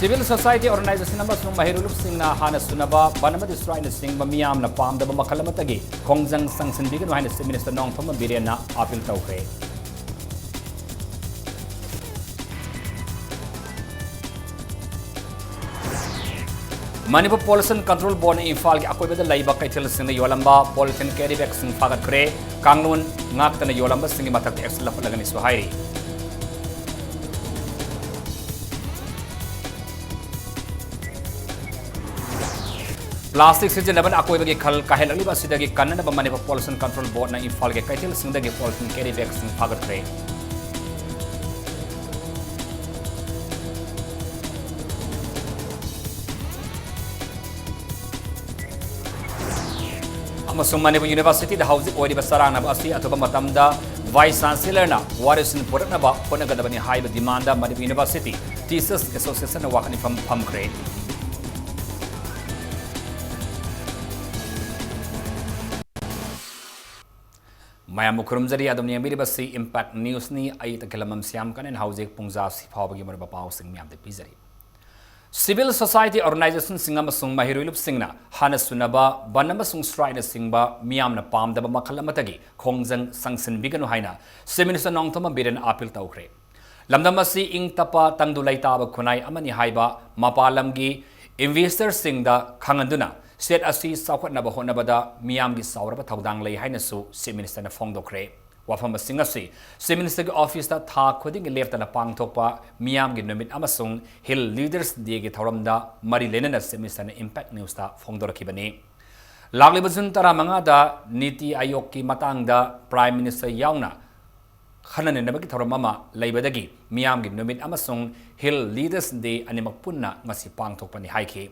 Civil society organization amasung mahiruluk singna hana sunaba banamati shrine singba miyamna pamdaba makalamatagi khongjang sangsinbiganu haina Chief Minister Nongthoma Birena appeal tawkhre. Manipur Pollution Control Board na Imphal ki akoibada laiba kaithil singna yolamba polythene carry bag sing phagatkhre kanglun ngaktana yolamba singi mathakti action lafalagani suhairi. Plastic sijenabana akoibagi khal kahelaliba sidagi kannanaba Manipur Pollution Control Board na Imphal ke kaithil singdagi polythene carry bag sing phagatkhre. Amasung Manipur University da housing oiriba sarangnaba asi atoba matamda Vice Chancellor na warisin puraknaba honagadabani haiba demanda Manipur University Teachers Association na wakani phamkhre. Mayam mukurumjari adum niyambiribasi Impact News ni ay takilamam siyam kanin housing pungza si phawbagi marba pawsing miyam de pizari. Civil society organization singamasung mahiruilup singna hana sunaba banamasung stride singba miyamna pamdaba makalamatagi khongjang sangsin biganu haina Chief Minister Nongthoma Birena appeal tawkhre. Lamdamasi ing tapa tangdulai taba khunai amani haiba mapalamgi investor singda khanganduna state asi sawkhatnaba honabada miyamgi sawraba thaudang lei haina su Chief Minister na phongdokre. Wafam singasi Chief Minister ki office ta tha khuding left na pangthokpa miyam gi numit amasung Hill Leaders Day gi thoramda mari lenana Chief Minister na Impact News ta phongdorakibani. Lagliba jun tara manga da Niti Ayog ki matang da Prime Minister yauna khanan ne bagi thoramama leibadagi miyam gi numit amasung Hill Leaders Day animak punna ngasi pangthokpani haiki.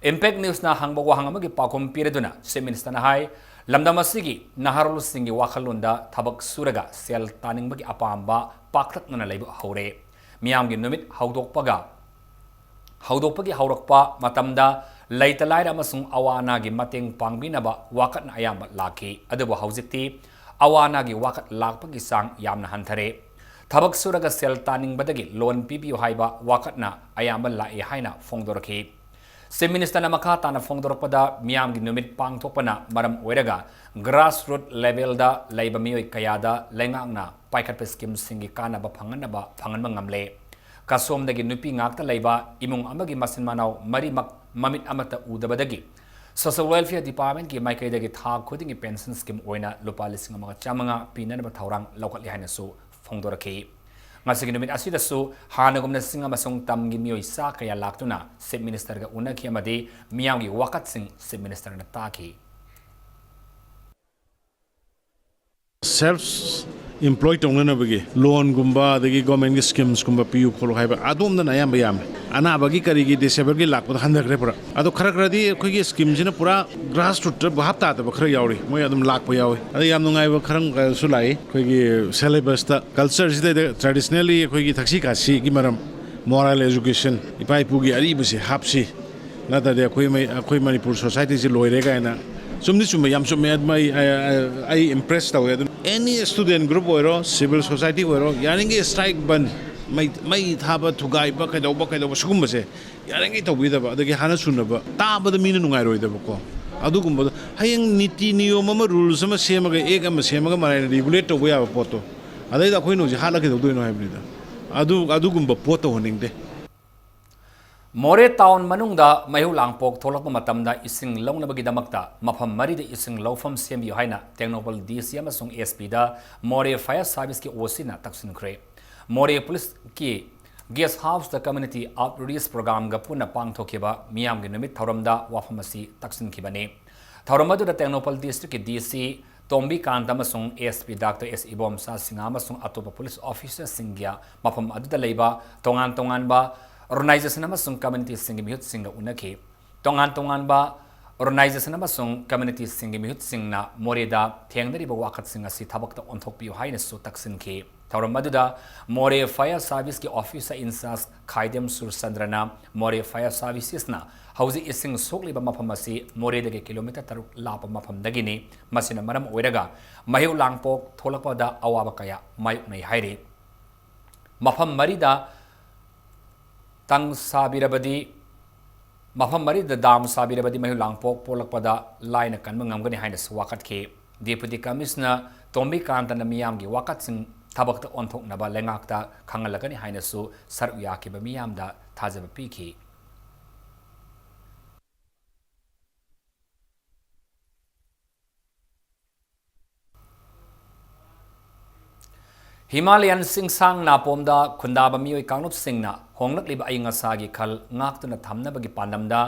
Impact News na hangbawa hangamagi pakom pireduna Chief Minister na hai lamdamasigi naharul singi wakhalunda thabak suraga sel taning bagi apamba pakthak na laibu haure miyam gi numit haudokpagi haurakpa matamda laitalaira amasung awana gi mateng pangbinaba wakat na ayamba laki adubo haujikti awana gi wakat lakpagi sang yamna hanthare thabak suraga sel taning badagi loan pibiu haiba wakat na ayamba lai haina phongdoraki. Chief Minister na makata na phongdorpada miyam gi numit pangthokpana maram oiraga grassroots level da laiba mioi kayada lengangna paikhatpe scheme singi kanaba phanganba ngamle kasomdagi nupi ngakta laiba imung amagi masin manau mari mamit amata udabadagi Social Welfare Department ki maikaidagi tha khudingi pension scheme oina lupa lising amaga chamanga pinanaba thaurang laukatli haina su phongdoraki. Ngasigi numit asidasu hanagumna singa masung tamgi mioi sa kaya laktuna Chief Minister ga unaki amadi miyamgi wakat sing Chief Minister na taki. Self-employed tongnanabagi loan gumba dagi government schemes gumba piu kholo haiba adom na ayam bayam ana bagi karigi disabled gi lakpa handakre pura ado khara di khogi scheme jina pura grassroots hapta ta khara yauri moi adum lakpa yawi ado yam nungai ba kharang sulai khogi syllabus ta culture sida traditionally khogi thaksi kasi gi maram moral education ipai pugi ari bisi hapsi na ta de khoi Manipur society ji loire ga na sumni summa yam summa I impressed away any student group or civil society or yaringi strike ban mai thaba thugai ba kaidoba sugumba se yaringi tawida ba adagi hana sunaba taba da mina nungai roi da ko adugumba hayang niti niyom ama rules ama semaga ega ama semaga marai regulate to ya poto adai da khoino ji hala ke do no haibida adugumba poto honingde More town manungda mayu langpok tholakpa matamda ising longnabagi damakta mafam marida ising lawfam sembi haina technopal DC amasung SP da More Fire Service ki OC na taksin khre More Police ki guest house the community outreach program ga puna pangthokiba miyam gi numit thoramda wafamasi taksin khibani thoramadu da technopal district ki DC Tombi Kanta amasung SP Dr. S Ibom sa singa amasung atopa police officer singya mafam aduda leiba tongan ba organization amasung community singi mihut singa unaki tongan ba organization amasung community singi mihut singna moreda thengdari ba wakat singa si thabakta onthokpi haina su taksin ki thauram maduda More Fire Service ki officer incharge Khaidem Sur Sandrana More Fire Services na hauji ising sokli ba maphamasi More dagi kilometer taruk lapa mapham dagini masina maram oiraga mahiu langpok tholakpa da awaba kaya mayuk nei haire mafam marida tang sabirabadi mafam mari the dam sabirabadi mahu langpok polakpada line kan mangam gani haina wakat ke deputy commissioner tombi kanta na miyam gi wakat sing tabak ta onthok na ba lengak ta khangalagani haina su saruya ki ba miyam da thajaba piki Himalayan singsang na pomda kundaba miyoy kangnup singna honglak liba ay nga sagi khal ngak tu na thamna bagi pandamda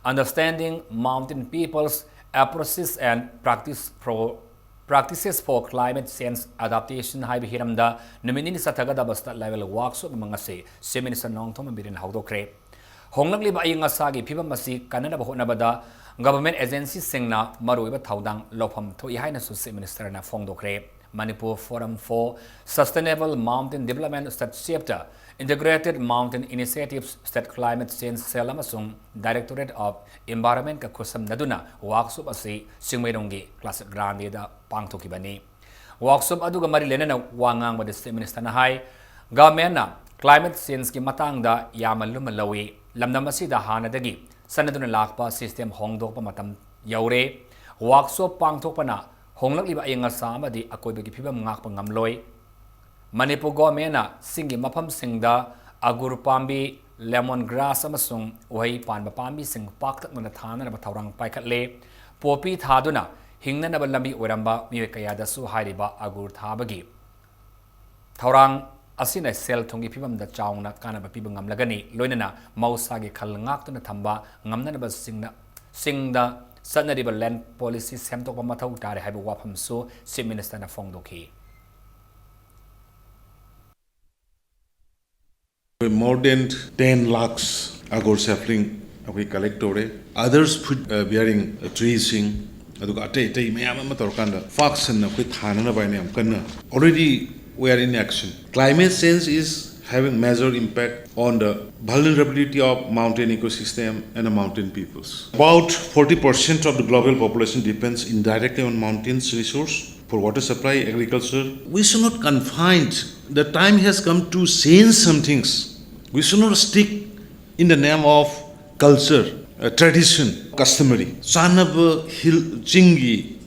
understanding mountain people's approaches and practices for climate change adaptation hai bihiramda numinin sathaga da basta level workshop mangase seminar nong thom birin hawdokre honglak liba ay nga sagi phiba masi kanana ba honabada government agency singna maroiba thaudang lofam thoi haina su minister na fongdokre Manipur Forum for Sustainable Mountain Development State Chapter Integrated Mountain Initiatives State Climate Change Cell amasung Directorate of Environment ka kusam naduna workshop asi singmayronggi class grande da pangthokibani workshop aduga mari lenana wangang ba State Minister na hai government na climate change ki matang da yamalum lawi lamdam asi da hanadagi sanaduna lakpa system hongdokpa matam yaure workshop pangthokpana honglak liba ay nga sa amadi akoy bagi phibam ngak pa ngamloy Manipur government na singi mafam singda agur pambi lemon grass amasung uhay panba pambi sing paktak na thana na bathawrang paikhatle popi thaduna hingna na lambi oramba miwe kayada su hairiba agur thabagi thawrang asina sel thongi phibam da chaungna kana ba pibam ngamlagani loinana mausagi khal ngak tu na thamba ngamna na ba singda Sanariba land policy semtok pa mathaw tare haiba wafam su si minister na fongdoki more than 10 lakhs agor sapling we collect ore others put bearing treesing aduga ate mayam ma torkanda faction na we thana na baine am kanna already we are in action climate change is having major impact on the vulnerability of mountain ecosystem and the mountain peoples. About 40% of the global population depends indirectly on mountains resource for water supply, agriculture. We should not confine. The time has come to change some things. We should not stick in the name of culture, tradition, customary. Sanaba hill chingi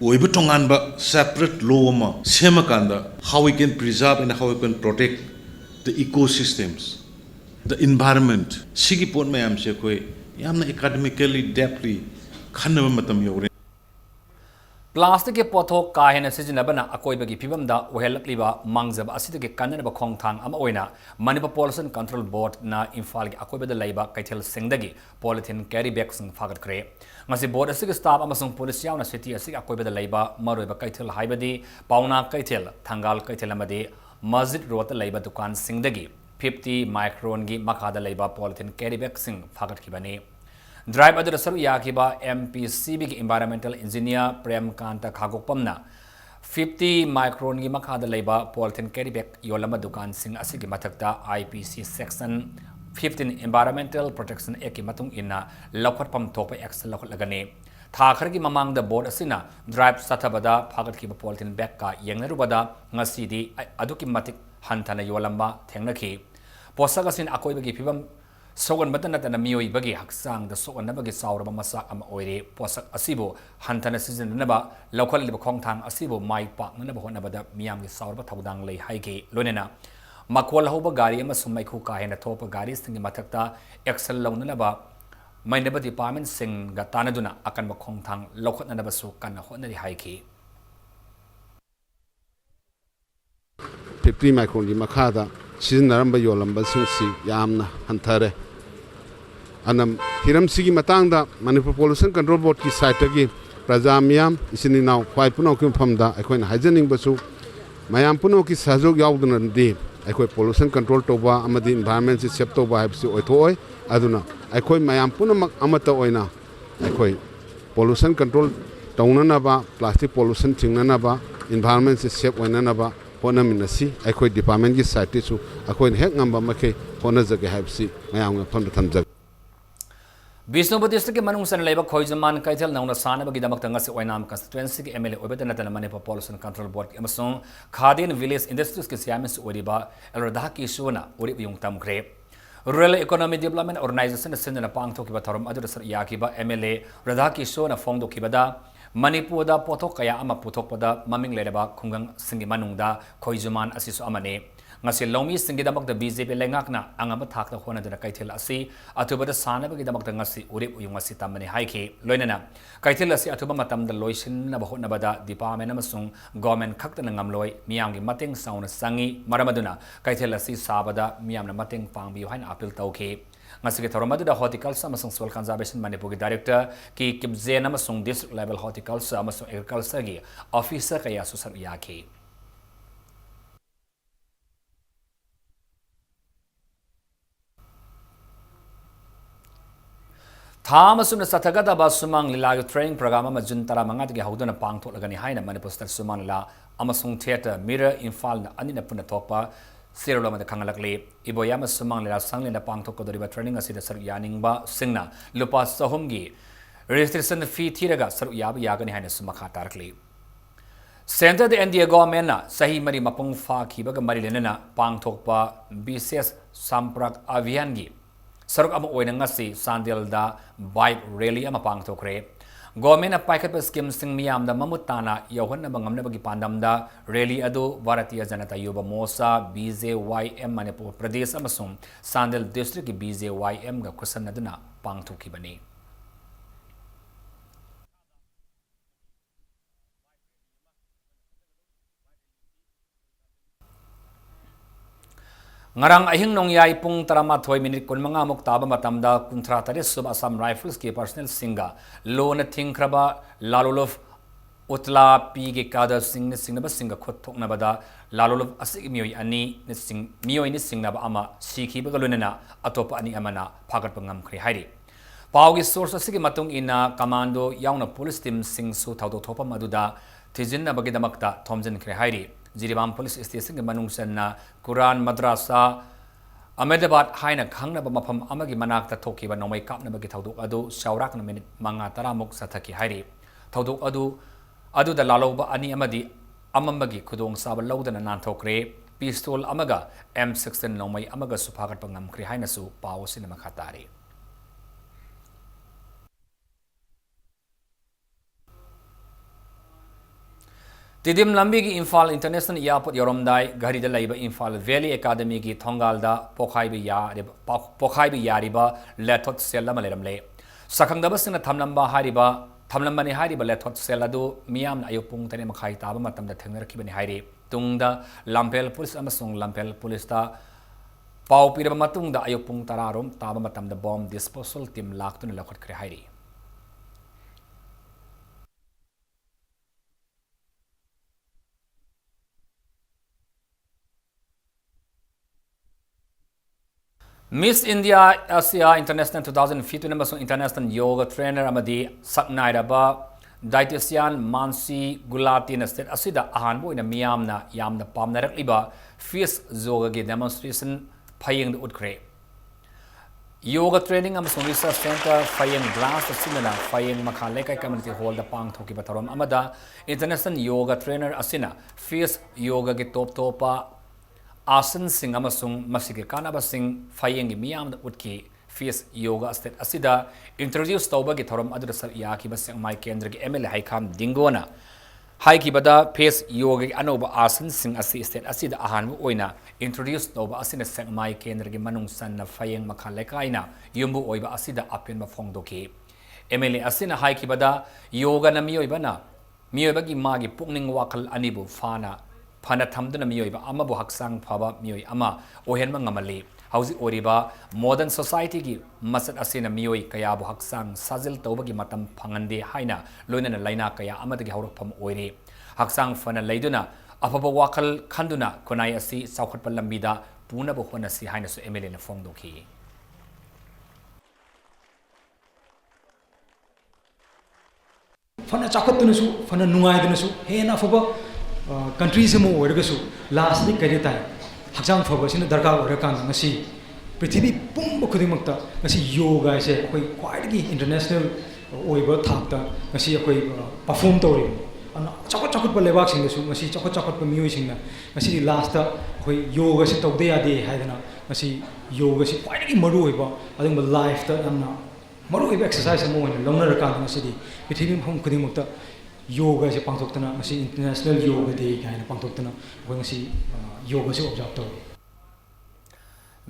oiba tonganba separate law ma semakanda how we can preserve and how we can protect the ecosystems, the environment. Sigi pot mayam se koi yamna academically depthly khanaba matam yore. Plastic ke pothok kahena sijinabana akoi bagi phibam da ohelakliba mangjaba asida ke kanana khongthang ama oina Manipur Pollution Control Board na Imphal ki akoi bada laiba kaithel singdagi polythene carry bags sing phagat kre ngasi board asig staff amasung police yauna city asig akoi bada laiba maroiba kaithel haibadi pauna kaithel thangal kaithel amadi Masjid Road Laiba Dukan Singdagi 50 micron gi makada laiba polythene carry bag sing phagat kibani drive adu saru yakiba MPCB gi environmental engineer Prem Kanta Khagokpamna 50 micron gi makada laiba polythene carry bag yolama dukan sing asigi mathakta IPC section 15 environmental protection act ki matung inna lokhat pam thokpa action lokhat lagani tha khargi mamang da board asina drive sathabada phagat ki polythene bag ka yengnarubada ngasi di aduki matik hantana yolamba thengnakhi posak asin akoi bagi phibam sogon batana tana miyoi bagi haksang da sogon bagi sauraba masak ama oire posak asibo hantana season naba local liba khongthang asibo mai pak naba honabada miyam gi sauraba thaudang lei haige lonena makwal hoba gari ama sumai khu ka hena thopa gari singi mathakta excel launaba Manipur Department sing ga tanaduna akan makhongthang lokhat na basu kan honari haiki 50 micron di makada sizinaramba yolamba singsi yamna hantare anam hiram sigi matangda Manipur Pollution Control Board ki site gi prajamyam isini naw khwai puno ki phamda akoina haijening basu mayam puno ki sahjog yauduna di akoi pollution control toba amadi environment si sep toba habsi oithoi aduna akoi mayam punamak amata oina akoi pollution control taunana ba plastic pollution thingna ba environment si sep oina na ba pona minasi akoi department gi site su akoi hek ngamba make pona jage habsi mayam nga phanda thamjag Bisnupur district ke manung san laiba khoijaman kaithel nauna sana bagi damak tanga se oinam constituency ke MLA obetana tana Manipur Pollution Control Board amasung Khadin Village Industries ke siamis oriba elradha ki suna ori yung tamkre Rural Economy Development Organization Sinna Pangthokiba Thorum Adu Yakiba MLA Radhakishona Fongdokibada Manipur da pothok kaya ama puthokpada maming lereba khungang singi manungda khoijuman asisu amane ngasi lomi singi damak da BJP lengakna angama thakta khona da kaithel asi atubada sanaba gi damak da ngasi urip uyung asi tamane haike loinana kaithel asi atuba matam da loisin na bahot nabada department amasung government khakta na ngamloi miyam gi mateng sauna sangi maramaduna kaithel asi sabada miyam na mateng pangbi hain appeal tauke ngasi thoramadu da horticulture amasung soil conservation Manipur gi director ki kibzen amasung district level horticulture amasung agriculture gi officer kaya susar yake Thamasum Satagata Basumang Lila training program Amazon Taramanga gi hauduna pangthok lagani haina Manipur State Sumang la amasung theater mirror infal na anina puna thokpa Sirolama the Kangalakli, Iboyama Sumang la sangli na pangthok ko doriba training asida saru yaning ba singna lupa sahumgi registration fee thiraga saru yab yagani haina sumakha tarkli Center the India government na sahi mari mapung fa khibaga mari lenana pangthok pa BCS Samprak Aviangi Saruk ama oina ngasi sandil da bike rally ama pangthokre government a paikat pa scheme sing miyam da mamutana yohan na bangam na bagi pandam da rally adu Bharatiya Janata Yuva Mosa BJYM Manipur Pradesh amasung Sandil district ki BJYM ga kusan naduna pangthokibani Ngarang ahing nong yai pung taramathoi minute kun mga muktaba matamda kuntra tare sub Assam Rifles ki personnel singa lo na thingkraba lalulov utla pi ge kada sing na ba singa khot thok na bada lalulov asig mioi ani ni sing mioi ni sing na ba ama sikhi ba galunana atopa ani amana phagat pangam khri hairi pawgi source asigi matung ina commando yauna police team sing su thaudo thopa maduda thijin na bagi damakta thomjin khri hairi Jiribam Police Station ke manungsan na Quran Madrasa Ahmedabad haina khangna ba mafam amagi manak ta thoki ba nomai kap na bagi thauduk adu shaurak na minute manga taramuk sathaki hairi thauduk adu da lalo ba ani amadi amambagi khudong saba lawdana nan thokre pistol amaga M16 nomai amaga suphagat pangam khri haina su paw sinema khatari Tidim lambi ki Infal International Airport yoromdai gari da laiba Infal Valley Academy ki thongal da pokhai bi yariba lethot sel lama leramle sakhang da basina thamlamba ni hariba lethot sel adu miyam na ayupung tane makhai taba matam da thengnar ki bani hairi tungda Lampel Police amasung Lampel Police ta pau piraba matung da ayupung tararom taba matam da bomb disposal team laktun lakhot kre hairi Miss India Asia International 2015 amasung international yoga trainer amadi saknairaba dietitian Mansi Gulati na state asida ahanbo ina miyamna yamna pamnarakliba fish yoga gi demonstration phayeng utkre yoga training amasung research center phayeng glass asina phayeng makhale kai community hall da pang thoki batarom amada international yoga trainer asina fish yoga gi topa Asan sing amasung masige kanaba sing phayeng miyam da utki face yoga state asida introduce tauba gi thorom adra sar yaki basang mai kendra gi ML haikam dingona haiki bada face yoga gi anoba asan sing asi state asida ahan oina introduce tauba asina sang mai kendra gi manung san na phayeng makhale kaina yumbu oiba asida apen ma phongdoki ML asina haiki bada yoga na miyoiba gi magi pukning wakal anibu Phana thamdana miyoiba ama bu haksang phaba miyoi ama ohen mangamali hausi oriba modern society gi masat asina miyoi kaya bu haksang sajil tawbagi matam phangande haina loinana laina kaya amadagi haurakpham oire haksang phana leiduna afaba wakal khanduna konai asi saukhatpa lambida puna bu hona si haina su MLA na phongdoki Phana chakhattunasu phana nungaidunasu hena afaba country se mo oirgasu last ni kare tai hakjang phaba sina darka orakan ngasi prithvi pum khudimakta ngasi yoga se koi quite international oiba thakta ngasi koi perform tore ꯆꯥꯎꯈꯠꯄ ꯂꯩꯕꯥꯛꯁꯤꯡꯗꯁꯨ ꯉꯁꯤ ꯆꯥꯎꯈꯠꯄ ꯃꯤꯑꯣꯏꯁꯤꯡꯅ ꯉꯁꯤꯗꯤ last ꯑꯩꯈꯣꯏ ꯌꯣꯒꯥꯁꯤ ꯇꯧꯗ ꯌꯥꯗꯦ ꯍꯥꯏꯗꯅ ꯉꯁꯤ ꯌꯣꯒꯥꯁꯤ ꯈ꯭ꯋꯥꯏꯗꯒꯤ ꯃꯔꯨꯑꯣꯏꯕ ꯑꯗꯨꯒꯨꯝꯕ ꯂꯥꯏꯐꯇ ꯌꯥꯝꯅ ꯃꯔꯨꯑꯣꯏꯕ ꯑꯦꯛꯁꯔꯁꯥꯏꯁ ꯑꯃ ꯑꯣꯏꯅ ꯂꯧꯅꯔꯀꯥꯟꯗ ꯉꯁꯤꯗꯤ ꯄ꯭ꯔꯤꯊꯤꯕꯤ ꯃꯐꯝ ꯈꯨꯗꯤꯡꯃꯛꯇ ꯌꯣꯒꯥꯁꯤ ꯄꯥꯡꯊꯣꯛꯇꯅ ꯉꯁꯤ ꯏꯟꯇꯔꯅꯦꯁꯅꯦꯜ ꯌꯣꯒꯥ ꯗꯦ ꯀꯥꯏꯅ ꯄꯥꯡꯊꯣꯛꯇꯅ ꯑꯩꯈꯣꯏ ꯉꯁꯤ ꯌꯣꯒꯥꯁꯤ ꯑꯣꯕꯖꯥꯔꯕ ꯇꯧꯏ.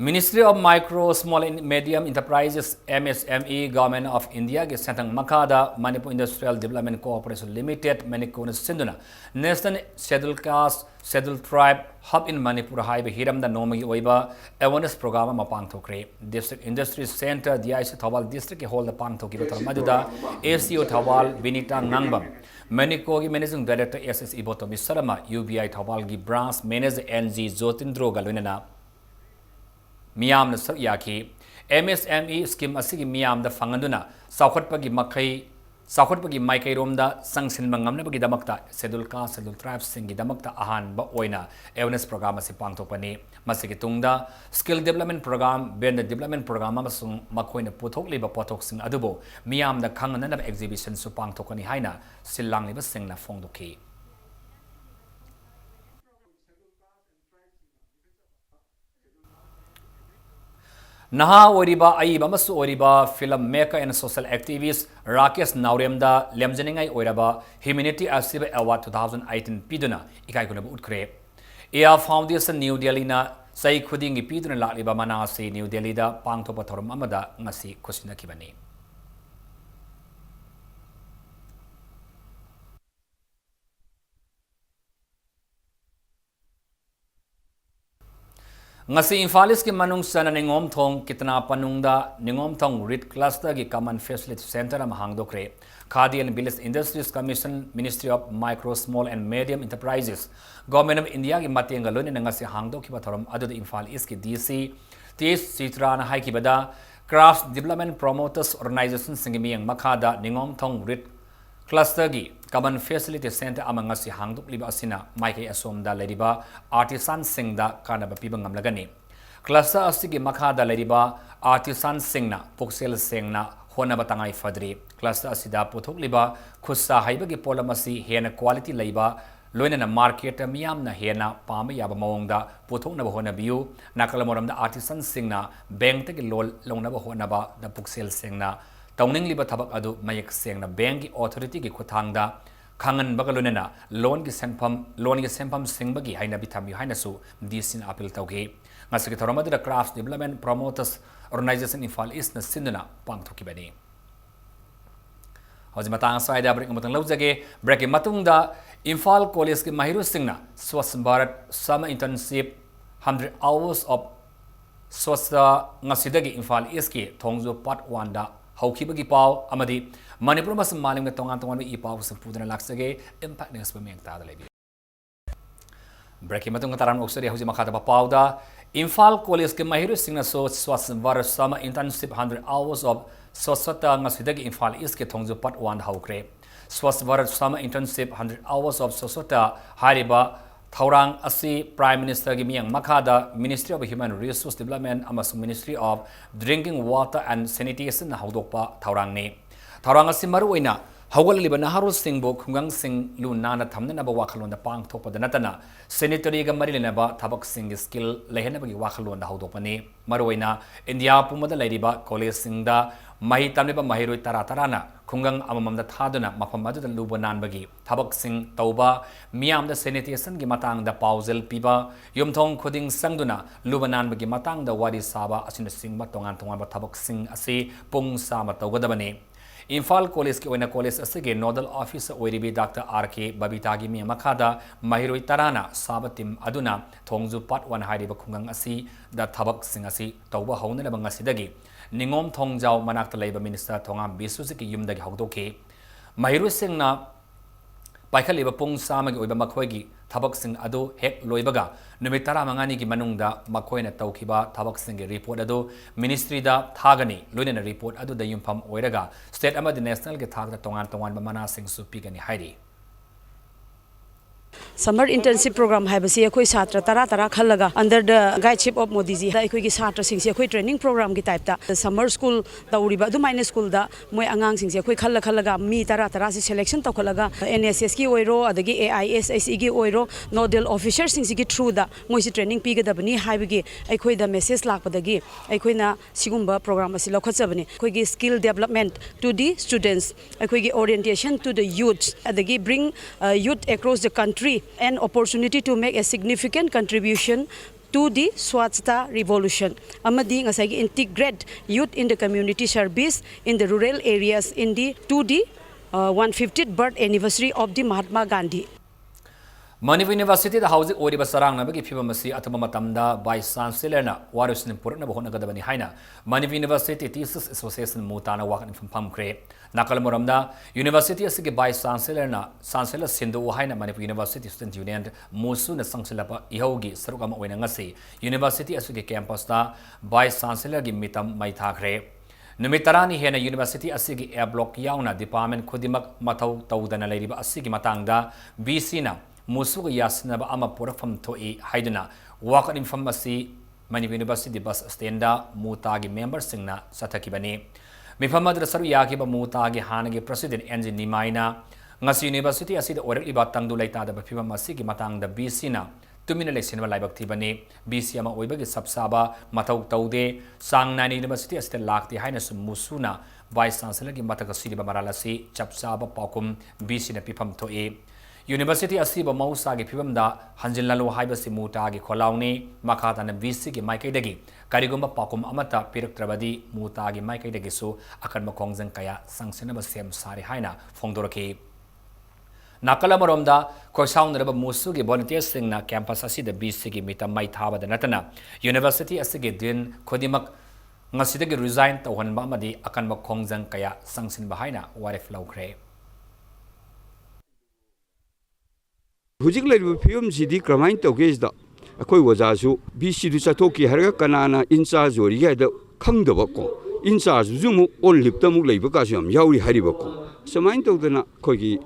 Ministry of Micro, Small and Medium Enterprises (MSME) Government of India के सेंटंग मखादा Manipur Industrial Development Corporation Limited Manipur Sinduna National Scheduled Caste Scheduled Tribe Hub in Manipur Highway Hiram da Nomagi Oiba Awareness Program Mapang Thokre District Industry Center DIC Thawal District Hall the Pang Thoki Maduda ACO Thawal Vinita Nangbam Manikogi Managing Director SS Ibotomi Sarama UBI Thawal Gi Branch Manager NG Zotindro Galunena Miam na sak yaki MSME scheme asigi miam da fanganduna saukhatpagi makai saukhatpagi maikai romda sangsin mangamnabagi damakta schedule caste schedule tribes singi damakta ahan ba oina awareness program asi pangthokpani masigi tungda skill development program bend development program amasung makoina puthok liba pothok sing adubo miam da khanganana exhibition su pangthokani haina silang liba singna phongdokhi Naha Oriba Aib Amasu Oriba filmmaker and social activist Rakesh Nauremda Lemjaningai Oraba Humanity Achievement Award 2018 Piduna Ikai Kunaba Utkre. Air Foundation New Delhi na Sai Khudingi Piduna Laliba Manasi New Delhi da Pangtopa Thorum Amada Ngasi Kusina Kibani. Ngasi Infalis ki manung sana ningom thong kitna panungda ningom thong RIT cluster ki common facility center am hangdokre Khadi and Village Industries Commission Ministry of Micro Small and Medium Enterprises Government of India ki matenga lone ngasi hangdok ki bathoram adu Infal East ki DC TS Citrana hai ki bada Crafts Development Promoters Organization singimi yang makhada ningom thong RIT cluster gi common facility center amang si hangduk liba asina maikai asomda leriba artisan singda kanaba pibang amlagani cluster asigi makhada leriba artisan singna puksel singna hona batangai fadri cluster asida puthok liba khussa haibagi polamasi hena quality leiba loinana market miyam na hena pama yaba mawongda puthok na hona biu nakalamoram da artisan singna bank te lol longnaba hona ba da puksel singna Tauning liba tabak adu mayak seng na bank authority ki kuthangda khangan bagalunena loan ki senpam sing bagi haina bitami haina su disin appeal tauge ngasiki thoramadu da crafts development promoters organization Infal East na sinduna pangthoki bani hoji matang sai da break matang laujage break matung da Infal College ki mahiru singna Swachh Bharat summer internship 100 hours of swasta ngasidagi Infal East ki thongjo part 1 da Hauki pau amadi Manipur mas maling na tongan i pau sa pudana laksage impact news pa miyang tada lebi. Breaking matong kataran oksari hausi makata pa pau da Infal College ke mahiru singna so Swachh Bharat summer internship 100 hours of sosata ngasidagi Infal East ke thongjo part 1 haukre. Swachh Bharat summer internship 100 hours of sosata hariba Thaurang asi Prime Minister gi miyang makhada Ministry of Human Resource Development amasung Ministry of Drinking Water and Sanitation na haudokpa Thaurang ni Thaurang asi maruoina hawalliba naharul singbo khungang sing lu nana thamna na ba wakhalon da pang thokpa da natana sanitary ga marilena ba thabak sing skill lehena bagi wakhalon da haudokpani maruoina India pumada laidiba college sing da mahi tamliba mahiroi tarana khungang amamamda thaduna mafam adu da luba nan bagi thabak sing tauba miyam da sanitation gi matang da pauzel piba yumthong khuding sangduna luba nan bagi matang da wari saba asina singba tongan ba thabak sing asi pung sama taugadabani Infal College ki oina college asige nodal officer oiribi Dr. RK Babita gi mi makhada mahiroi tarana sabatim aduna thongju part 1 hairiba khungang asi da thabak sing asi tauba hauna na banga sidagi Ningom Thongjau manakta laiba minister Thongam Bisusi ki yumdagi haudoki mahiru singna paikaliba pung samagi oiba makhoigi thabak sing adu hek loibaga numit tara mangani ki manungda makhoina taukiba thabak sing gi report adu ministry da thagani loinena report adu da yumpham oiraga state amadi national ki thagda tongan ba mana sing su pigani hairi Summer internship program haibasi akhoi satra tara khallaga under the guideship of Modi ji da akhoi gi satra sing se akhoi training program gi type ta summer school tauriba du minus school da moi angang sing se akhoi khallaga mi tara si selection tawkhalaga NSS ki oiro adagi AISSE gi oiro nodal officer sing gi through da moi si training pi ga dabani haibigi akhoi da message lakpadagi akhoi na sigumba program asi lokhachabani akhoi gi skill development to the students akhoi gi orientation to the youth adagi bring youth across the country an opportunity to make a significant contribution to the Swachhata revolution. Amadi ngasai integrate youth in the community service in the rural areas in the 150th birth anniversary of the Mahatma Gandhi. Manipur University da housing oriba sarang na bagi phibam asi atama matamda vice chancellor na warusin purna bahona gadabani haina Manipur University thesis association mutana wakan pham kre nakal moramda university asi ke vice chancellor sindu haina Manipur University student union musu na sangsilapa ihogi sarukama oina ngasi university asi ke campus da vice chancellor gi mitam mai thakre Numitarani hena university asigi a block yauna department khudimak mathau tawdana leiriba asigi matangda BC na musu yasnaba ama porafam thoi haiduna wakan infam asi Manipur University bus stand da mutagi member singna sathakibani mifam adra saru yakiba mutagi hanagi president NG Nimaina ngasi university asida oraliba tangdu laita da bafibam asigi matangda BC na tumina lesinba laibak thibani BC ama oibagi sabsaba mathau taude sangnani university asita lakti haina su musuna vice chancellor gi mataka siriba maralasi chapsaba paukum BC na pifam thoi University asiba mausa gi phibam da hanjinlalu haiba simuta gi kholauni makhata na BC gi maikai dagi karigumba pakum amata piraktrabadi muta gi maikai dagi su akan makongjang kaya sangsinaba sem sari haina phongdoraki nakala maromda kosaung raba musu gi volunteers singna campus asida BC gi mita mai thaba da natana University asigi din khodimak ngasidagi resign tawhanba amadi akan makongjang kaya sangsinba haina warif laukhre Hujik leribu film sidi kramain tawkes da akoi wajasu BC du chatoki harga kanana in charge ori ga da khangdaba ko in charge ju mu ol lipta mu leiba ka syam yauri hariba ko samain tawdana khoi gi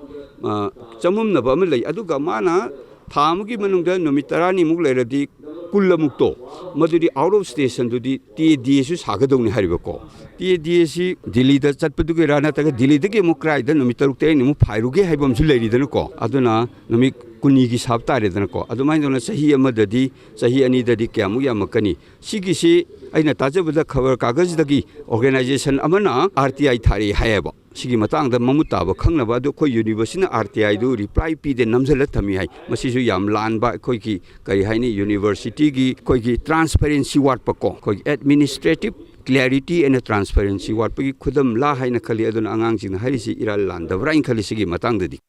chamum na ba ma lei aduga mana thamu gi manungda nomitarani mu leradi kullamuk to maduri out of station du di TD su sagadong ni hariba ko TD si Delhi da chatpadu ge rana ta Delhi da ge mu krai da nomitaruk te ni mu phairu ge haibam su leri da ko aduna nomi kunigi sabtare dana ko adumai dona sahi amadadi sahi ani dadi kyamu yamakani sigi si aina tajabada khabar kagaz dagi organization amana RTI thari hayaba sigi matang da mamutaba khangnaba do khoi university na RTI do reply pi de namjala thami hai masi su yam lan ba khoi ki kari haini university gi khoi ki transparency wat pa ko khoi administrative clarity and transparency wat pa gi khudam la haina khali aduna angang jing hari si iral lan da brain khali sigi matang dadi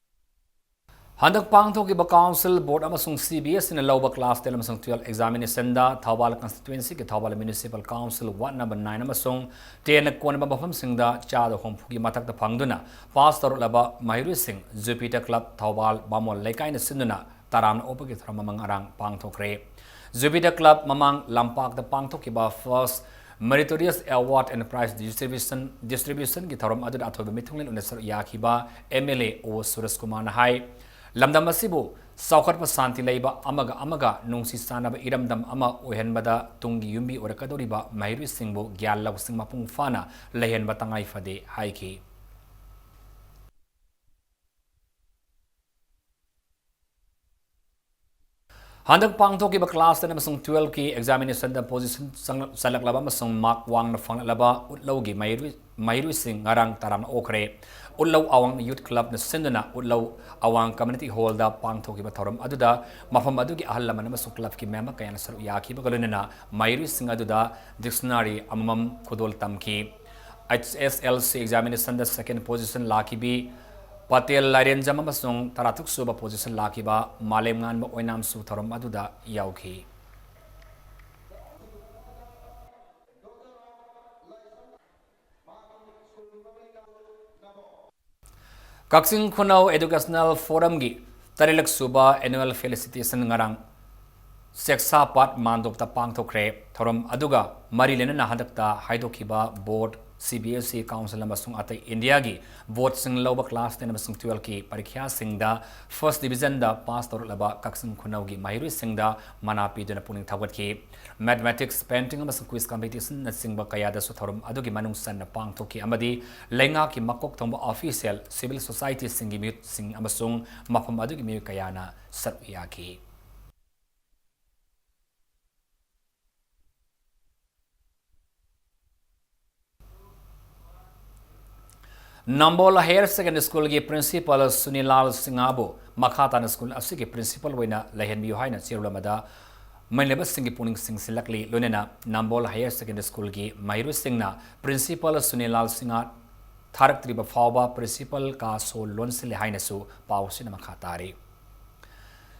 Handak pangthoki ba council board amasung CBS in a lower class 10 amasung 12 examination da Thawbal constituency ke Thawbal municipal council ward number 9 amasung 10 kon ba bafam singda cha da hompugi matak da phangduna pastor laba Mahiru Singh Jupiter club Thawbal bamol lekai na sinduna taram opagi thramamang arang pangthokre Jupiter club mamang lampak da pangthoki ba first meritorious award and prize distribution ki thorom adu athoba mithunglen unesar yakiba MLA O Suresh Kumar na hai Lamdam asibu saukhatpa santi leiba amaga nungsi sanaba iramdam ama ohenbada tungi yumbi orakadoriba Mahiru Singh bu gyal lausing mapung fana lehenba tangai fade haiki Handak pangthoki ba class 10 amasung 12 ki examination da position salak laba amasung mark wang na phang laba utlogi Mahiru Singh ngarang taram okre Ullau awang youth club na sinduna ullau awang community hall da pangthoki ba thoram aduda mafam adugi ahal lamana masu club ki mema kayana saru yaki ba galunena Mahiru Singh aduda dictionary amam khudol tamki HSLC examination da second position laki bi Patel Larenjam amasung taratuk suba position laki ba malem ngan ba oinam su thoram aduda yauki Kaksing Khunau Educational Forum gi Tarilak Suba Annual Felicitation ngarang Seksa Pat Mandop ta pangthokre thorom aduga mari lena na hadakta haidokiba board CBSE Council amasung atai India gi vote sing loba class 10 amasung 12 ki parikya singda first division da pass tor laba kaksing khunau gi mahirui singda mana pi duna puning thawat ki mathematics painting amasung quiz competition na singba kaya da suthorum adugi manung san na pang thoki amadi lenga ki makok thongba official civil society singi mi sing amasung mafam adugi mi kaya na sarya ki Nambola Higher Secondary School ki principal Sunilal Singabu Makhatana School asigi principal wena lahen mi haina chirulamada manleba singi puning sing silakli lonena Nambola Higher Secondary School ki Mairu Singna principal Sunilal Singa tharak triba fawba principal ka so lonsile haina su pawsina makhatari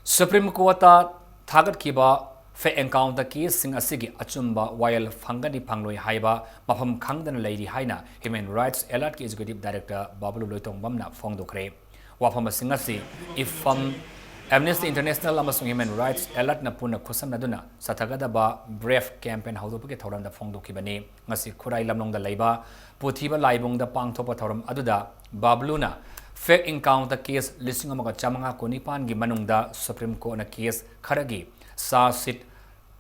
Supreme Court thagat kiba fe encounter case sing asigi achumba while fangani pangloi haiba mafam khangdan leiri haina Human Rights Alert ki executive director Babulu Loitong Bamna fongdokre wafam singasi ifam Amnesty International amasung Human Rights Alert na puna khusam naduna sathagada ba brave campaign haudopuke thoram da fongdokibani ngasi khurai lamnong da leiba puthiba laibung da pangthopa thoram aduda Babuluna fake encounter case listing amaga chamanga konipan gi manungda Supreme Court na case kharagi sa sit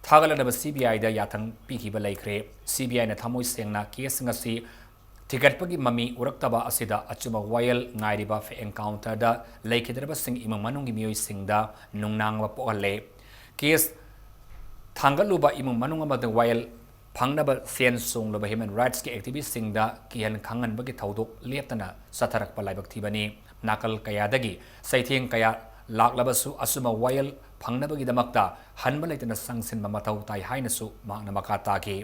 thagalada CBI da yathang pikhiba laikre CBI na thamoi sengna case ngasi tigatpagi mami uraktaba asida achuma wayal ngairiba fe encounter da laikhidraba sing imang manungi mioi singda nungnangwa pokale case thangaluba imang manunga ba wayal phangnaba sen songloba human rights ki activist singda kihan khangan bagi thaudok leptana satharak palaibak thibani nakal kayadagi saitheng kaya laklabasu asuma wayal phangnabagi damakta hanba leitana sangsinba mathau tai hainasu makna makata ki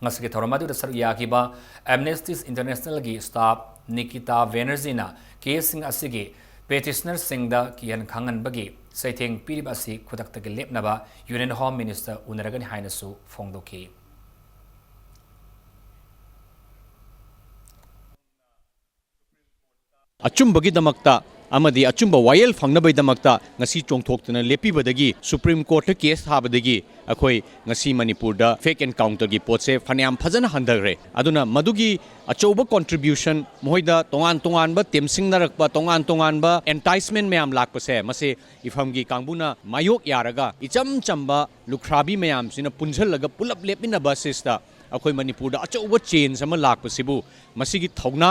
ngasigi thoramadu da saru yakiba Amnesty International gi staff Nikita Venerzina casing asigi petitioner singda kihan khangan bagi saitheng pirib asi khudaktagi lepnaba Union Home Minister unaragani hainasu fongdoki achumba damakta amadi achumba wayel phangnabai damakta ngasi chongthoktana lepibadagi Supreme Court ta case habadagi akhoi ngasi Manipur da fake encounter gi potse phaniam phajana handagre aduna madugi achouba contribution moida tongan ba temsing narakpa tongan ba enticement mayam lakpase mase ifamgi kangbuna mayok yaraga icham chamba lukhrabi mayam sina punjhallaga pulap lepina basista akhoi Manipur da achouba change ama lakpasibu masigi thogna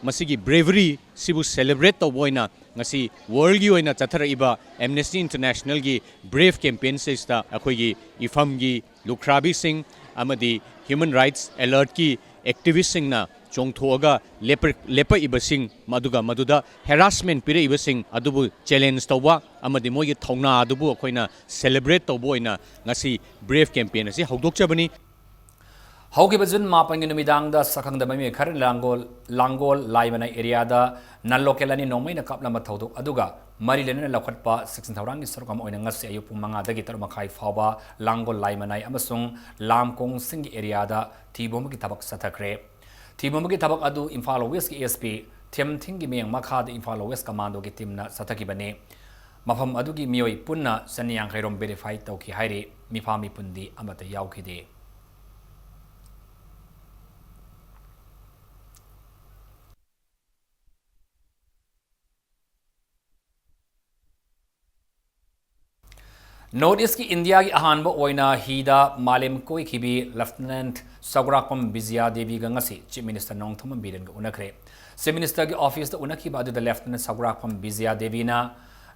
masigi bravery sibu celebrate to boina ngasi world gi oina chathara iba Amnesty International gi brave campaign sista akhoi gi ifam gi lukhrabi sing amadi human rights alert ki activist sing na chongthoga lepa iba sing maduda harassment pire iba sing adubu challenge tawwa amadi moi gi thongna adubu akhoina celebrate to boina ngasi brave campaign asi hawdok chabani Haukiba Jun Mapangi Numidang da Sakang da Mami Kar Langol Laimana area da Nalokelani Nomina Kaplama Taudu Aduga Marilena Lakatpa 16,000 Sorkam Oinangas Ayupumanga da Gitar Makai Faba Langol Laimanai Amasung Lamkong Sing area da Tibomaki Tabak Satakre Tibomaki Tabak Adu Infalo West ASP Tim Tingi Ming Makad Infalo West Commando Gitimna Satakibane Mafam Adugi Mioi Punna Sanyang Kairom Verify Tauki Hairi Mifami Pundi Amata Yaukide Notice ki India ki ahanba oina hida malim koi kibi Lieutenant Sagrakom Bizia Devi gangasi Chief Minister Nong Thumam Biren ga unakre Chief Minister ki office da unakiba adu da Lieutenant Sagrakom Bizia Devi na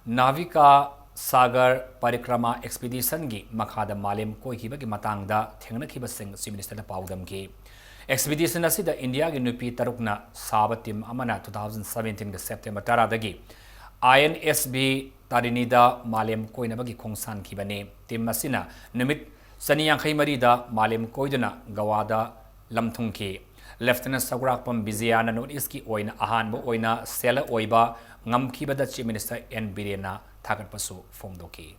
Navika Sagar Parikrama Expedition gi makhada malim koi kiba ki matang da thengna kiba sing Chief Minister da paudam ki Expedition asi da India ki nupi tarukna sabatim amana 2017 ga September tara dagi INSB Tarinida Malem Koinabagi Kongsan Kibane, Tim Masina, Numit Saniyang Marida, Malem Koidana, Gawada, Lamtunki, Lieutenant Sagrakpam Biziana Notiski Oina, Ahanbo Oina, Sela Oiba, Ngam Kibada Chief Minister N. Birena, Takarpasu, Fongdoki.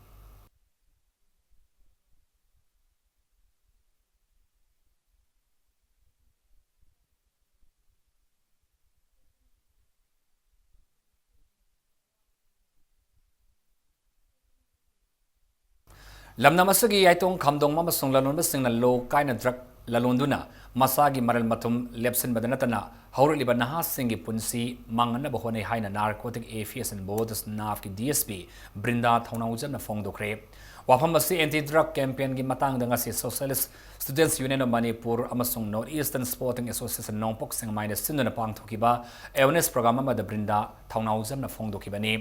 Lamnamasagi Yaitong Kamdong Mama Song Lanon Basing na low kind of drug lalonduna masagi maral matum lepsin badanatana hauriliba nahasingi punsi mangana bahone haina narcotic affairs and borders naf ki DSP Brinda Thaunaujam na fongdokre wafam basi anti drug campaign gi matang danga si Socialist Students Union of Manipur amasung Northeastern Sporting Association nongpok sengmai na sinduna pangthokiba awareness program ama da Brinda Thaunaujam na fongdokibani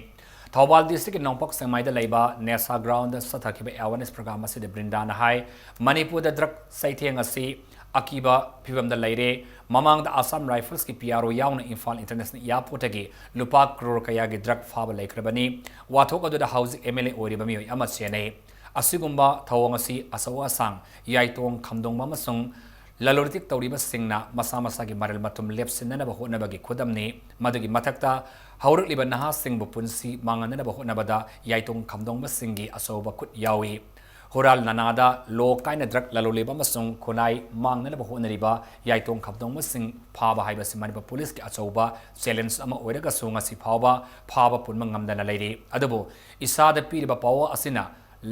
Thawal district nongpok sengmai da leiba Nesa ground sathakiba awareness program asi da Brinda na hai Manipur da drug saitheng asi akiba phibam da leire mamang da Assam Rifles ki PRO yauna Imphal International Airport agi lupa crore kaya gi drug faba laikrabani wathok adu da housing MLA oriba mi ama chene asigumba thawang asi asawa sang yaitong khamdong mamasung lalortik tawriba singna masa masa gi maral matum lepsin na ba hona bagi khudamni madugi mathakta hauruk liba naha singbu punsi mangana na ba hona bada yaitong khamdong ba singi asoba khut yawi Horal nanada lo kaina drug laloleba masung khonai mangna ba honariba yaitong khabdong masing phaba haiba simaniba police ki achauba challenge ama oiraga sunga si phaba punma ngamdana leiri adubo isada piriba pawa asina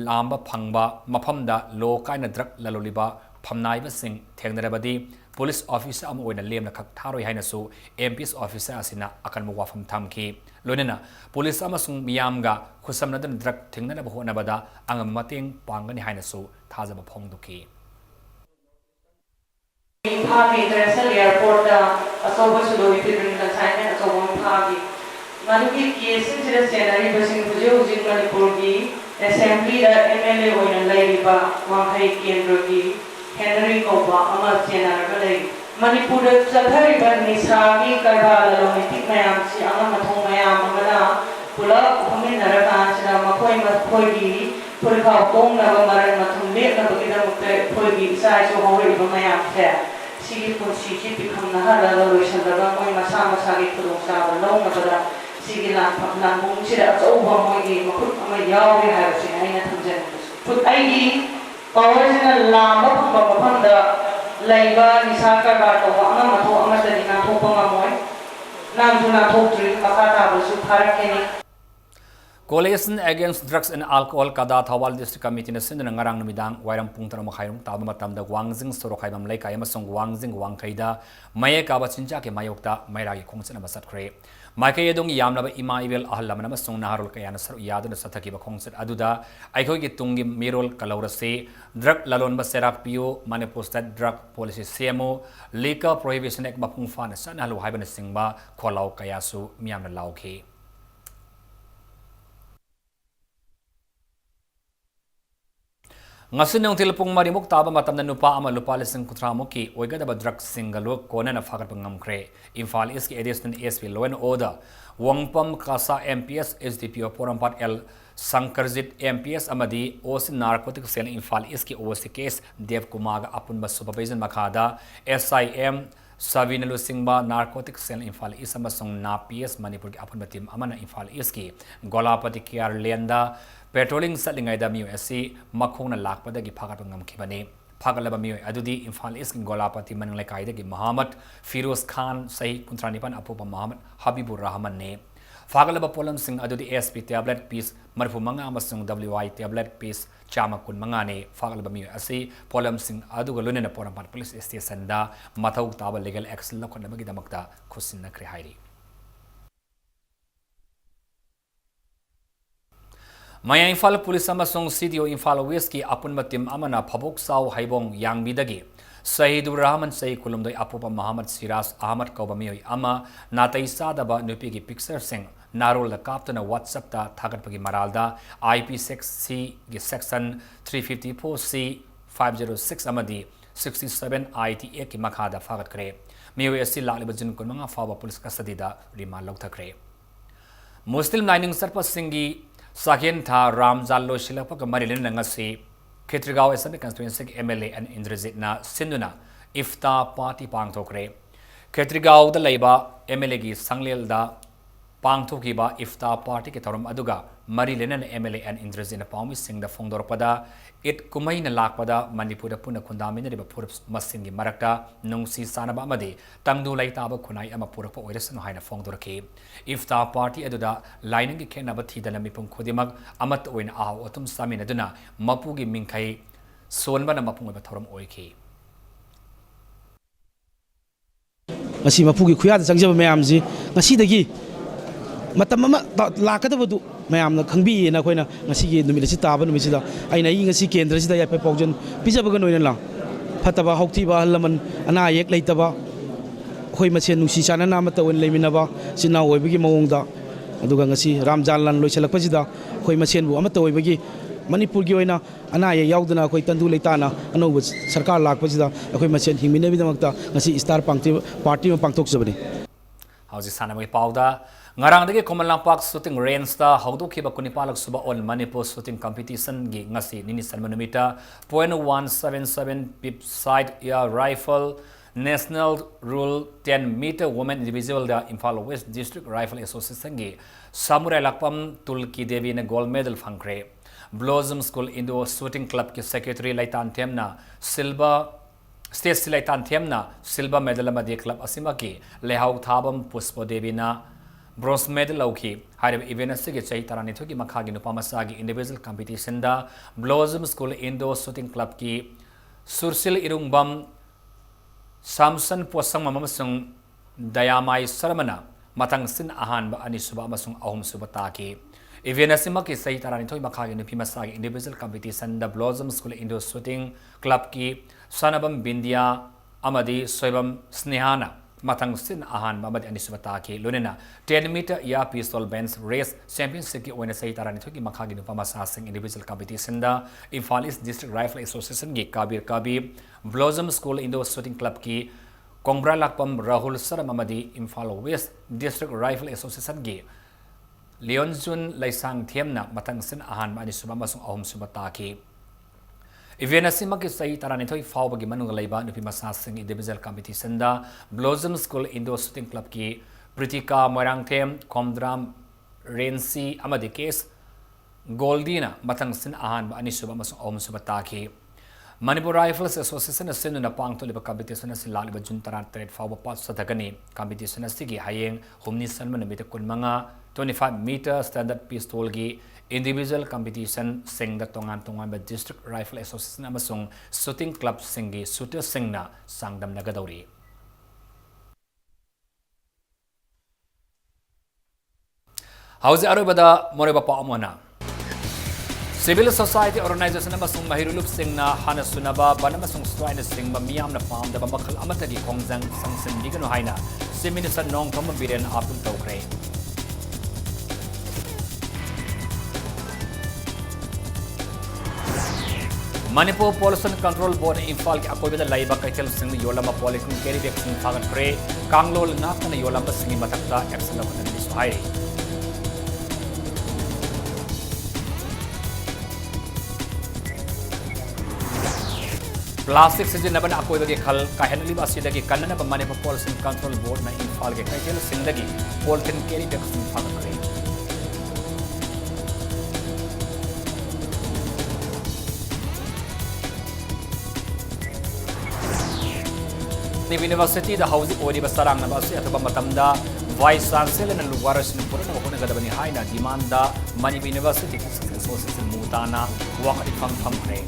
lamba phangba maphamda lo kaina drug laloliba phamnaiba sing thengdarabadi police officer ama oina lemna khak tharoi haina su MP's officer asina akanmu wafam thamki loinana police ama sung miyamga khusamna dan drug thengna ba hona bada angam mateng pangani haina su thajaba phongduki Phagi International Airport da asoba sudoi tidrin da sign asoba phagi manuki cases sira senari basing buje ujin Manipur gi assembly da MLA oina laiba wanghai kendra gi Henry Koba ama senara lay Manipur da chathariba nisagi karba lalomitik mayam si ama mathong mayam amana pula humin naraka sira makhoi gi pulka tong na maran mathum le na bagida mutte phoi gi sai so hori ba mayam se sigi pun sigi pikham na hala lo shandaga moi masa masa gi khudong sa ba lo na bada sigi la phapna mung sira so ba moi gi makhut ama yaw ri ha si aina thamjan put ai gi powerna lamba phamba phanda laiba nisaka ba to ama matho ama tani na tho pa moi nam juna tho tri makata ba su pharakeni Coalition Against Drugs and Alcohol kada Thawal District Committee na sindana ngarang numidang wairam pung tara makhairung taba matamda Wangjing Sorokhaibam Laikai amasung Wangjing Wangkhaida maye kaba chincha ke mayokta mairagi khongchana masat khre Maikai edong yamlaba ima ibel ahallam amasung naharul kayana saru yaduna sathakiba khongchat aduda aikhoi gi tungi mirol kalaurase drug lalon ba serak pio Manipur State Drug Policy CMO Liquor Prohibition Act mapung fa na sanhalu haibana singba kholau kayasu miyamna lauke Ngasin ng tilpong marimok taba matam na nupa ama lupa lising kutramuki oiga daba drug singalu kona na fakat pangamkre Imphal East ki Edition SP Law and Order Wangpam Kasa MPS SDPO Porampat L Sankarjit MPS amadi OC Narcotic Cell Imphal East ki OC case Dev Kumaga apun ba supervision makada SIM Savinalu Singba Narcotic Cell Imphal East amasung na PS Manipur ki apun batim amana Imphal East ki Golapati Kiar Lenda Patrolling satlingai da miyo asi makhongna lakpada gi phagat ngam khibani phagalaba miyo adudi Imphal East Golapati manang laikai da gi Muhammad Firoz Khan sahi 19 apupa Muhammad Habibur Rahman ne phagalaba polam sing adudi SP tablet piece marfu manga amasung WI tablet piece chama kun manga ne phagalaba miyo asi polam sing aduga lunena Porampat police station da mathau taba legal action lakhona bagi damakta khusin na kre hairi Maya Imphal Police amasung CDO Imphal West ki apun matim amana phabok saw haibong yangbidagi Sahidur Rahman Sai Kulumdoi apupa Muhammad Siraz Ahmad Kaubamioi ama natai sadaba nupi ki picture sing narol da kaptana WhatsApp ta thagat pagi maralda IP6C gi section 354C 506 amadi 67 ITA ki makhada fagat kare mioi asi laliba jin kunmanga fawa police custody da rima lokthakre Muslim lining sarpa singi Sakhen tha Ramzal lo shilapa ka marilin ngasi Khetrigao Assembly constituency MLA and Indrajit na sinduna ifta party pangthokre Khetrigao da leiba MLA gi sanglel da pangthokiba ifta party ke thorum aduga marilin MLA and Indrajit na paumi sing da fongdorpada it kumai na lakpada Manipur da puna khundamina riba pur masingi marakta nungsi sanaba amadi tangdu lai taba khunai ama purakpa oirasanu haina fongdorke ifta party aduda lining gi khenaba thidana mipum khodimak amat oina aw otum samin aduna mapu gi mingkhai sonba na mapung ba thorum oike ngasi mapugi khuyada changjaba mayam ji ngasi dagi matam ama lakadabadu mayam na khangbi na khoina ngasi gi numit si taba numit sida aina yi ngasi kendra sida ya pe pokjon pijabaga noina la fataba hokti ba halaman ana yek leitaba khoi machen nusi chana na mata on leiminaba sina oibagi mawongda aduga ngasi ramjan lan loisalakpasida khoi machen bu amata oibagi Manipur gi oina ana ye yaudana khoi tandu leitana anoba sarkar lakpasida khoi machen hingmine bidamakta ngasi star party ma pangtok jabani hauji sanamai pauda ngarang dagi Komalampak shooting range da haudokiba kunipalak suba on Manipur shooting competition gi ngasi nini sanmanumita .177 pip side air rifle National Rule 10-meter women individual da Imphal West District Rifle Association gi Samurai Lakpam Tulki Devi na gold medal phangkre Blossom School Indo Shooting Club ki secretary Laitan Themna silver state Laitan Themna silver medal amadi club asima ki lehau thabam Puspo Devi na bronze medal lauki harib event asigi chai tarani thoki makhagi nupamasa gi individual competition da Blossom School Indo Shooting Club ki Sursil Irungbam Samson Posang Mamasung Dayamai Saramana Matang Sin Ahan ba Anisuba Masung Ahum Subataki Event asimaki sai tarani thoi makhagi nupi masagi individual competition da Blossom School Indo Shooting Club ki Sanabam Bindia Amadi Soibam Snehana Matang Sin Ahan Mamadi Anisubataki Lunena 10-meter air pistol bench race championship ki oina sai tarani thoi makhagi nupa masasing individual competition da Imphal East District Rifle Association ki Kabir Blossom School Indo Shooting Club ki Kongbra Lakpam Rahul Saram Amadi Imphal West District Rifle Association ki Leon Jun Laisang Thiemna Matang Sin Ahan Mani Suba Masung Ahum Subataki Event asimaki sai tarani thoi fawbagi manung laiba nupi masasing individual competition da Blossom School Indo Shooting Club ki Pritika Moirangthem Komdram Rensi Amadi Case Goldina Matang Sin Ahan Mani Suba Masung Ahum Subataki Manipur Rifles Association asinu na pang toliba competition asi laliba Jun taran trade fawba pat sadagani competition asigi hayeng humni sanman namita kunmanga 25-meter standard pistol gi individual competition sing da tongan ba District Rifle Association amasung shooting club singi shooter singna sangdam nagadawri hauzi arubada moreba pa amona Civil Society Organization amasung mahirulup singna hana sunaba banamasung strain singba miyamna pam da bamakal amatagi kongjang sangsin digano haina si Minister Nong Thom Biren apul tawkre Manipur Pollution Control Board Imphal ki akoibada laiba kaitel sing yolama polythene carry bag sing fagat pre kanglol ngakna yolama sing matakta action of the society Plastic sizinnaban akoibagi khal kahenali basidagi kannana Manipur Pollution Control Board na Imphal ki kaitel sing dagi polythene carry bag sing fagat pre University da hausi ori basarang na basi ataba matamda vice chancellor na lugaras ni pura na ko na gadabani haina demand da Manipur University Association mutana wakati fam kre